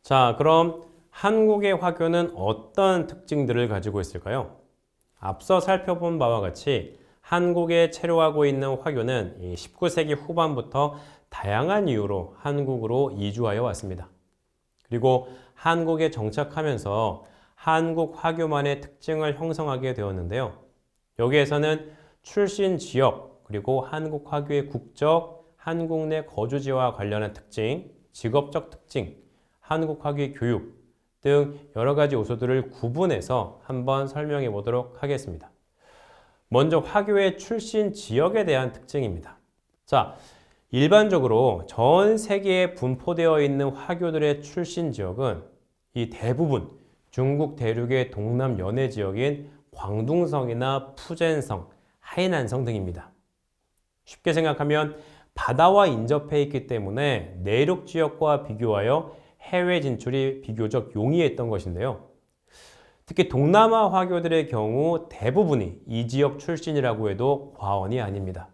자, 그럼 한국의 화교는 어떤 특징들을 가지고 있을까요? 앞서 살펴본 바와 같이 한국에 체류하고 있는 화교는 19세기 후반부터 다양한 이유로 한국으로 이주하여 왔습니다. 그리고 한국에 정착하면서 한국 화교만의 특징을 형성하게 되었는데요. 여기에서는 출신 지역, 그리고 한국 화교의 국적, 한국 내 거주지와 관련한 특징, 직업적 특징, 한국 화교의 교육 등 여러 가지 요소들을 구분해서 한번 설명해 보도록 하겠습니다. 먼저 화교의 출신 지역에 대한 특징입니다. 자, 일반적으로 전 세계에 분포되어 있는 화교들의 출신 지역은 이 대부분 중국 대륙의 동남 연해 지역인 광둥성이나 푸젠성, 하이난성 등입니다. 쉽게 생각하면 바다와 인접해 있기 때문에 내륙 지역과 비교하여 해외 진출이 비교적 용이했던 것인데요. 특히 동남아 화교들의 경우 대부분이 이 지역 출신이라고 해도 과언이 아닙니다.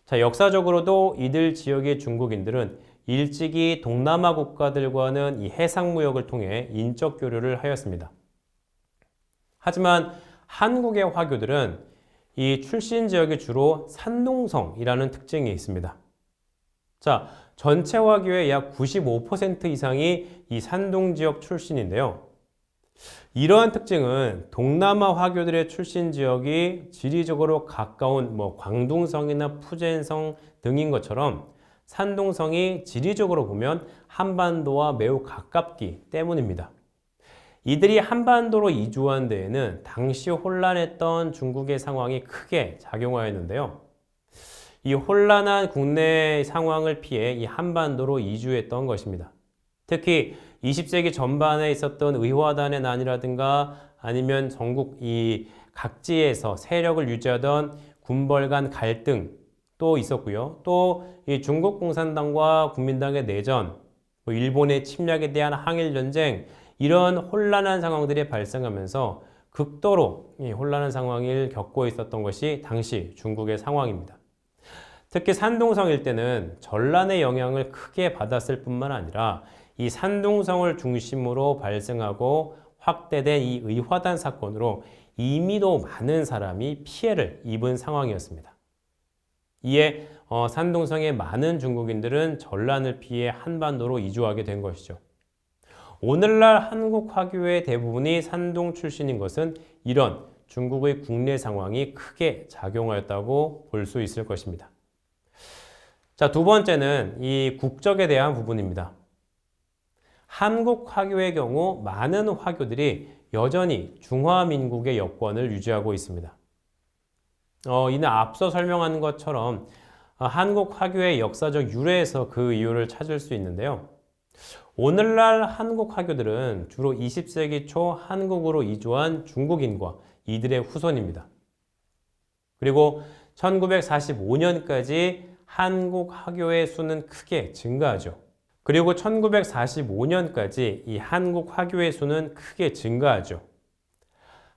자, 역사적으로도 이들 지역의 중국인들은 일찍이 동남아 국가들과는 이 해상무역을 통해 인적 교류를 하였습니다. 하지만 한국의 화교들은 이 출신 지역이 주로 산동성이라는 특징이 있습니다. 자, 전체 화교의 약 95% 이상이 이 산동 지역 출신인데요. 이러한 특징은 동남아 화교들의 출신 지역이 지리적으로 가까운 광둥성이나 푸젠성 등인 것처럼 산동성이 지리적으로 보면 한반도와 매우 가깝기 때문입니다. 이들이 한반도로 이주한 데에는 당시 혼란했던 중국의 상황이 크게 작용하였는데요. 이 혼란한 국내 상황을 피해 이 한반도로 이주했던 것입니다. 특히 20세기 전반에 있었던 의화단의 난이라든가 아니면 전국 이 각지에서 세력을 유지하던 군벌 간 갈등도 있었고요. 또 이 중국 공산당과 국민당의 내전, 일본의 침략에 대한 항일 전쟁, 이런 혼란한 상황들이 발생하면서 극도로 이 혼란한 상황을 겪고 있었던 것이 당시 중국의 상황입니다. 특히 산동성 일대는 전란의 영향을 크게 받았을 뿐만 아니라 이 산동성을 중심으로 발생하고 확대된 이 의화단 사건으로 이미도 많은 사람이 피해를 입은 상황이었습니다. 이에 산동성의 많은 중국인들은 전란을 피해 한반도로 이주하게 된 것이죠. 오늘날 한국 화교의 대부분이 산동 출신인 것은 이런 중국의 국내 상황이 크게 작용하였다고 볼 수 있을 것입니다. 자, 두 번째는 이 국적에 대한 부분입니다. 한국 화교의 경우 많은 화교들이 여전히 중화민국의 여권을 유지하고 있습니다. 이는 앞서 설명한 것처럼 한국 화교의 역사적 유래에서 그 이유를 찾을 수 있는데요. 오늘날 한국 화교들은 주로 20세기 초 한국으로 이주한 중국인과 이들의 후손입니다. 그리고 1945년까지 한국 화교의 수는 크게 증가하죠. 그리고 1945년까지 이 한국 화교의 수는 크게 증가하죠.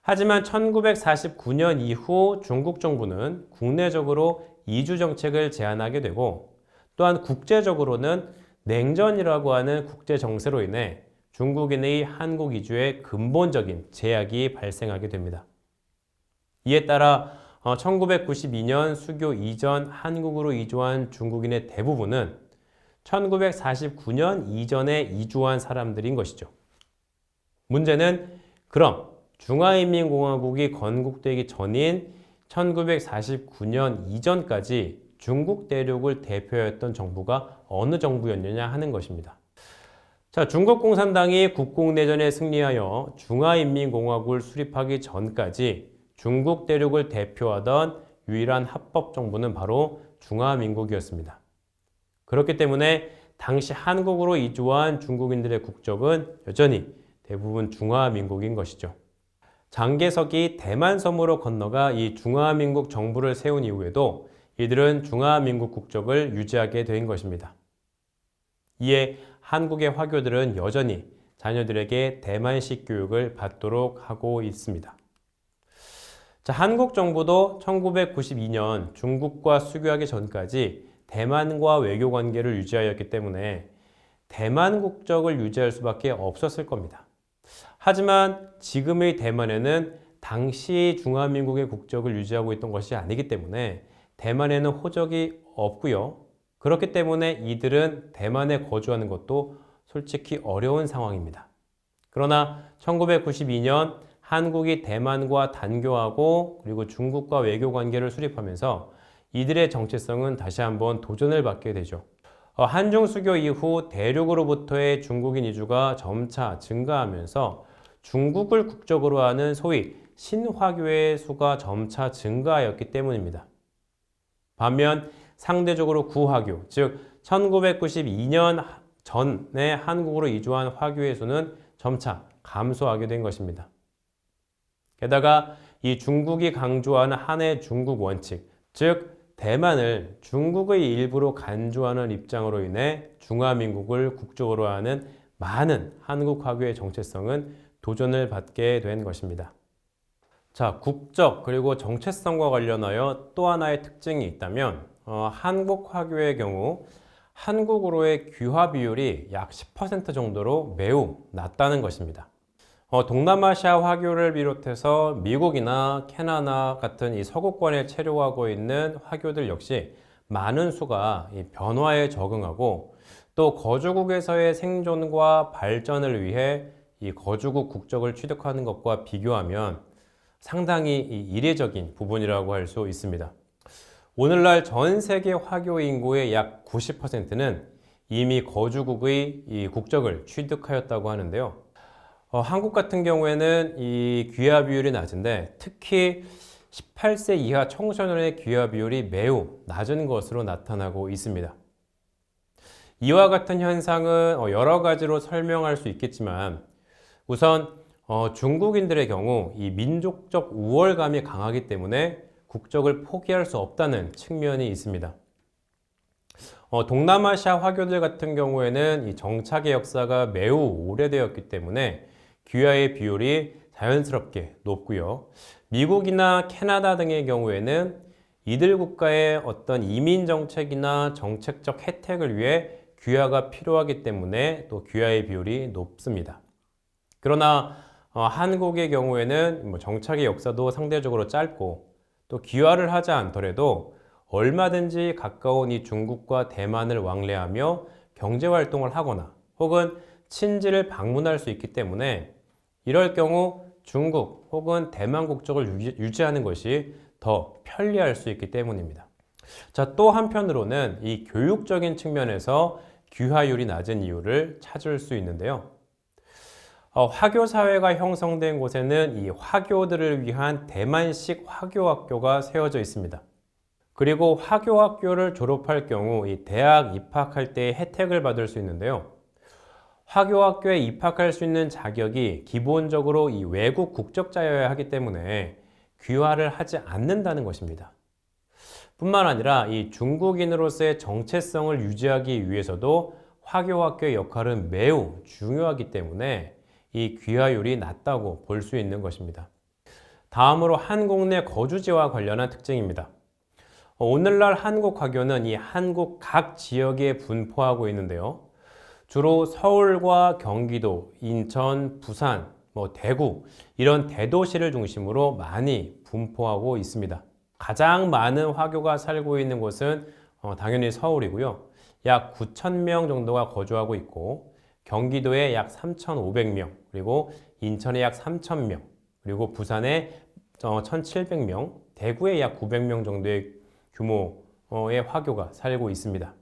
하지만 1949년 이후 중국 정부는 국내적으로 이주 정책을 제한하게 되고 또한 국제적으로는 냉전이라고 하는 국제 정세로 인해 중국인의 한국 이주에 근본적인 제약이 발생하게 됩니다. 이에 따라 1992년 수교 이전 한국으로 이주한 중국인의 대부분은 1949년 이전에 이주한 사람들인 것이죠. 문제는 그럼 중화인민공화국이 건국되기 전인 1949년 이전까지 중국 대륙을 대표했던 정부가 어느 정부였느냐 하는 것입니다. 자, 중국 공산당이 국공내전에 승리하여 중화인민공화국을 수립하기 전까지 중국 대륙을 대표하던 유일한 합법 정부는 바로 중화민국이었습니다. 그렇기 때문에 당시 한국으로 이주한 중국인들의 국적은 여전히 대부분 중화민국인 것이죠. 장개석이 대만 섬으로 건너가 이 중화민국 정부를 세운 이후에도 이들은 중화민국 국적을 유지하게 된 것입니다. 이에 한국의 화교들은 여전히 자녀들에게 대만식 교육을 받도록 하고 있습니다. 자, 한국 정부도 1992년 중국과 수교하기 전까지 대만과 외교 관계를 유지하였기 때문에 대만 국적을 유지할 수밖에 없었을 겁니다. 하지만 지금의 대만에는 당시 중화민국의 국적을 유지하고 있던 것이 아니기 때문에 대만에는 호적이 없고요. 그렇기 때문에 이들은 대만에 거주하는 것도 솔직히 어려운 상황입니다. 그러나 1992년 한국이 대만과 단교하고 그리고 중국과 외교 관계를 수립하면서 이들의 정체성은 다시 한번 도전을 받게 되죠. 한중 수교 이후 대륙으로부터의 중국인 이주가 점차 증가하면서 중국을 국적으로 하는 소위 신화교의 수가 점차 증가하였기 때문입니다. 반면 상대적으로 구화교, 즉 1992년 전에 한국으로 이주한 화교의 수는 점차 감소하게 된 것입니다. 게다가 이 중국이 강조하는 한해 중국 원칙, 즉 대만을 중국의 일부로 간주하는 입장으로 인해 중화민국을 국적으로 하는 많은 한국 화교의 정체성은 도전을 받게 된 것입니다. 자, 국적 그리고 정체성과 관련하여 또 하나의 특징이 있다면 한국 화교의 경우 한국으로의 귀화 비율이 약 10% 정도로 매우 낮다는 것입니다. 동남아시아 화교를 비롯해서 미국이나 캐나다 같은 이 서구권에 체류하고 있는 화교들 역시 많은 수가 이 변화에 적응하고 또 거주국에서의 생존과 발전을 위해 이 거주국 국적을 취득하는 것과 비교하면 상당히 이례적인 부분이라고 할 수 있습니다. 오늘날 전 세계 화교 인구의 약 90%는 이미 거주국의 이 국적을 취득하였다고 하는데요. 한국 같은 경우에는 이 귀화 비율이 낮은데 특히 18세 이하 청소년의 귀화 비율이 매우 낮은 것으로 나타나고 있습니다. 이와 같은 현상은 여러 가지로 설명할 수 있겠지만 우선 중국인들의 경우 이 민족적 우월감이 강하기 때문에 국적을 포기할 수 없다는 측면이 있습니다. 동남아시아 화교들 같은 경우에는 이 정착의 역사가 매우 오래되었기 때문에 귀화의 비율이 자연스럽게 높고요. 미국이나 캐나다 등의 경우에는 이들 국가의 어떤 이민 정책이나 정책적 혜택을 위해 귀화가 필요하기 때문에 또 귀화의 비율이 높습니다. 그러나 한국의 경우에는 정착의 역사도 상대적으로 짧고 또 귀화를 하지 않더라도 얼마든지 가까운 이 중국과 대만을 왕래하며 경제활동을 하거나 혹은 친지를 방문할 수 있기 때문에 이럴 경우 중국 혹은 대만 국적을 유지하는 것이 더 편리할 수 있기 때문입니다. 자, 또 한편으로는 이 교육적인 측면에서 귀화율이 낮은 이유를 찾을 수 있는데요. 화교 사회가 형성된 곳에는 이 화교들을 위한 대만식 화교학교가 세워져 있습니다. 그리고 화교학교를 졸업할 경우 이 대학 입학할 때 혜택을 받을 수 있는데요. 화교학교에 입학할 수 있는 자격이 기본적으로 이 외국 국적자여야 하기 때문에 귀화를 하지 않는다는 것입니다. 뿐만 아니라 이 중국인으로서의 정체성을 유지하기 위해서도 화교학교의 역할은 매우 중요하기 때문에 이 귀화율이 낮다고 볼 수 있는 것입니다. 다음으로 한국 내 거주지와 관련한 특징입니다. 오늘날 한국 화교는 이 한국 각 지역에 분포하고 있는데요. 주로 서울과 경기도, 인천, 부산, 대구 이런 대도시를 중심으로 많이 분포하고 있습니다. 가장 많은 화교가 살고 있는 곳은 당연히 서울이고요. 약 9,000명 정도가 거주하고 있고 경기도에 약 3,500명, 그리고 인천에 약 3,000명, 그리고 부산에 1,700명, 대구에 약 900명 정도의 규모의 화교가 살고 있습니다.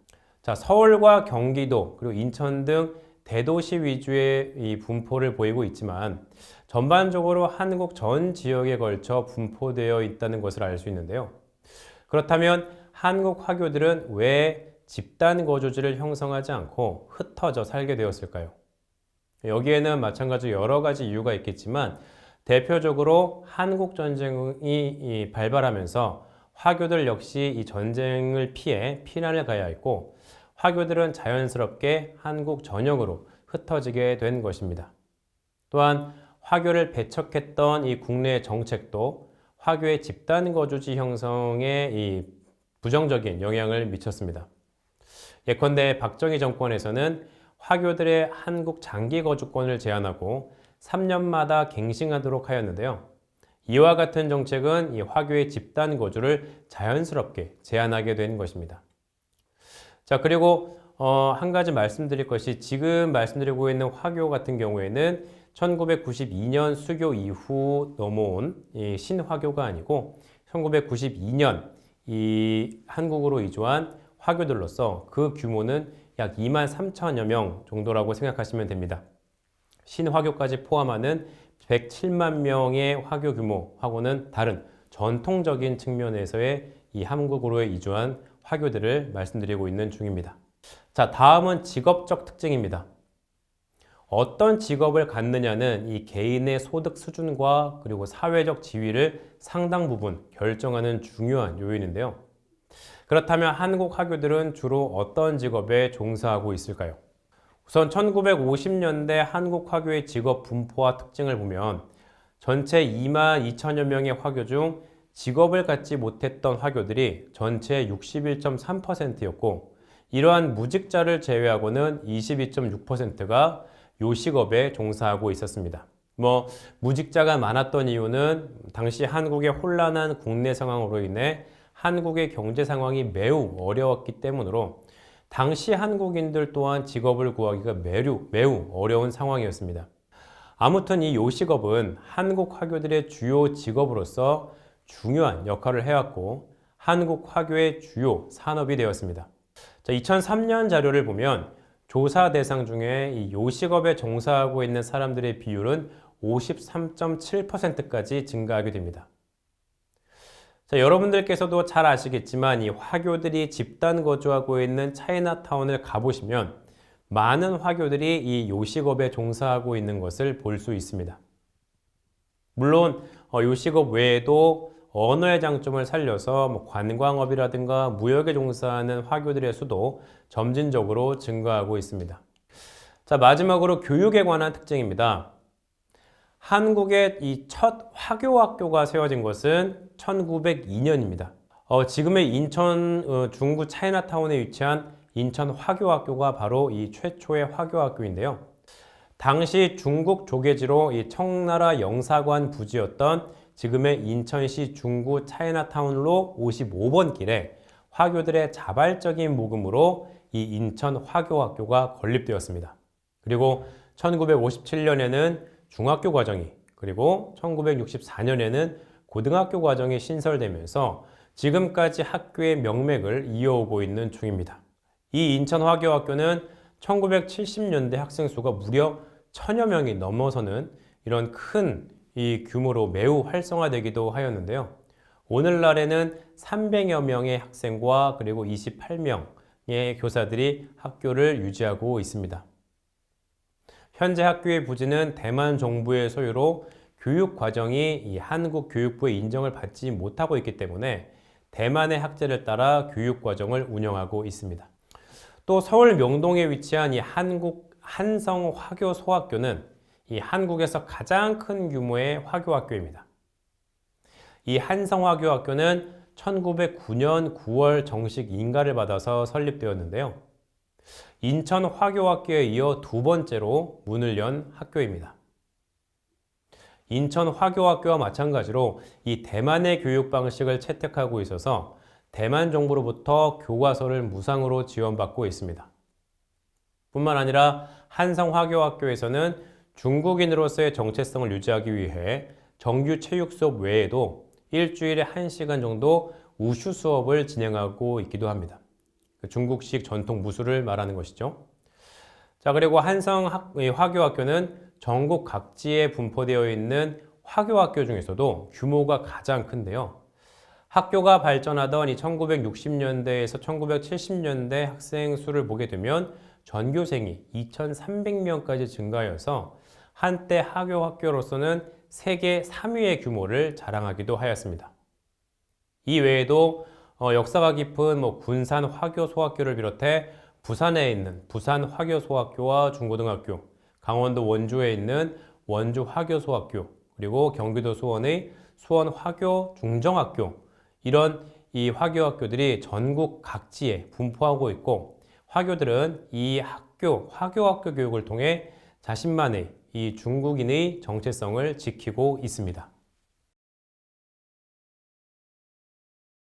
자, 서울과 경기도 그리고 인천 등 대도시 위주의 이 분포를 보이고 있지만 전반적으로 한국 전 지역에 걸쳐 분포되어 있다는 것을 알 수 있는데요. 그렇다면 한국 화교들은 왜 집단 거주지를 형성하지 않고 흩어져 살게 되었을까요? 여기에는 마찬가지로 여러 가지 이유가 있겠지만 대표적으로 한국 전쟁이 발발하면서 화교들 역시 이 전쟁을 피해 피난을 가야 했고 화교들은 자연스럽게 한국 전역으로 흩어지게 된 것입니다. 또한 화교를 배척했던 이 국내 정책도 화교의 집단 거주지 형성에 이 부정적인 영향을 미쳤습니다. 예컨대 박정희 정권에서는 화교들의 한국 장기 거주권을 제한하고 3년마다 갱신하도록 하였는데요. 이와 같은 정책은 이 화교의 집단 거주를 자연스럽게 제한하게 된 것입니다. 자, 그리고 한 가지 말씀드릴 것이 지금 말씀드리고 있는 화교 같은 경우에는 1992년 수교 이후 넘어온 이 신화교가 아니고 1992년 이 한국으로 이주한 화교들로서 그 규모는 약 2만 3천여 명 정도라고 생각하시면 됩니다. 신화교까지 포함하는 107만 명의 화교 규모하고는 다른 전통적인 측면에서의 이 한국으로 이주한 화교들을 말씀드리고 있는 중입니다. 자, 다음은 직업적 특징입니다. 어떤 직업을 갖느냐는 이 개인의 소득 수준과 그리고 사회적 지위를 상당 부분 결정하는 중요한 요인인데요. 그렇다면 한국 화교들은 주로 어떤 직업에 종사하고 있을까요? 우선 1950년대 한국 화교의 직업 분포와 특징을 보면 전체 2만 2천여 명의 화교 중 직업을 갖지 못했던 화교들이 전체의 61.3%였고 이러한 무직자를 제외하고는 22.6%가 요식업에 종사하고 있었습니다. 무직자가 많았던 이유는 당시 한국의 혼란한 국내 상황으로 인해 한국의 경제 상황이 매우 어려웠기 때문으로 당시 한국인들 또한 직업을 구하기가 매우 어려운 상황이었습니다. 아무튼 이 요식업은 한국 화교들의 주요 직업으로서 중요한 역할을 해왔고 한국 화교의 주요 산업이 되었습니다. 자, 2003년 자료를 보면 조사 대상 중에 이 요식업에 종사하고 있는 사람들의 비율은 53.7%까지 증가하게 됩니다. 자, 여러분들께서도 잘 아시겠지만 이 화교들이 집단 거주하고 있는 차이나타운을 가보시면 많은 화교들이 이 요식업에 종사하고 있는 것을 볼 수 있습니다. 물론 요식업 외에도 언어의 장점을 살려서 관광업이라든가 무역에 종사하는 화교들의 수도 점진적으로 증가하고 있습니다. 자, 마지막으로 교육에 관한 특징입니다. 한국의 이 첫 화교학교가 세워진 것은 1902년입니다. 지금의 인천 중구 차이나타운에 위치한 인천 화교학교가 바로 이 최초의 화교학교인데요. 당시 중국 조계지로 이 청나라 영사관 부지였던 지금의 인천시 중구 차이나타운로 55번 길에 화교들의 자발적인 모금으로 이 인천 화교학교가 건립되었습니다. 그리고 1957년에는 중학교 과정이 그리고 1964년에는 고등학교 과정이 신설되면서 지금까지 학교의 명맥을 이어오고 있는 중입니다. 이 인천 화교학교는 1970년대 학생 수가 무려 1000여 명이 넘어서는 이런 큰 이 규모로 매우 활성화되기도 하였는데요. 오늘날에는 300여 명의 학생과 그리고 28명의 교사들이 학교를 유지하고 있습니다. 현재 학교의 부지는 대만 정부의 소유로 교육 과정이 이 한국 교육부의 인정을 받지 못하고 있기 때문에 대만의 학제를 따라 교육 과정을 운영하고 있습니다. 또 서울 명동에 위치한 이 한국 한성 화교 소학교는 이 한국에서 가장 큰 규모의 화교학교입니다. 이 한성 화교학교는 1909년 9월 정식 인가를 받아서 설립되었는데요. 인천 화교학교에 이어 두 번째로 문을 연 학교입니다. 인천 화교학교와 마찬가지로 이 대만의 교육 방식을 채택하고 있어서 대만 정부로부터 교과서를 무상으로 지원받고 있습니다. 뿐만 아니라 한성 화교학교에서는 중국인으로서의 정체성을 유지하기 위해 정규 체육 수업 외에도 일주일에 1시간 정도 우슈 수업을 진행하고 있기도 합니다. 중국식 전통 무술을 말하는 것이죠. 자, 그리고 한성 화교학교는 전국 각지에 분포되어 있는 화교학교 중에서도 규모가 가장 큰데요. 학교가 발전하던 이 1960년대에서 1970년대 학생 수를 보게 되면 전교생이 2,300명까지 증가하여서 한때 화교학교로서는 세계 3위의 규모를 자랑하기도 하였습니다. 이 외에도 역사가 깊은 군산 화교소학교를 비롯해 부산에 있는 부산 화교소학교와 중고등학교, 강원도 원주에 있는 원주 화교소학교, 그리고 경기도 수원의 수원 화교 중정학교, 이런 이 화교학교들이 전국 각지에 분포하고 있고 화교들은 이 학교 화교학교 교육을 통해 자신만의 이 중국인의 정체성을 지키고 있습니다.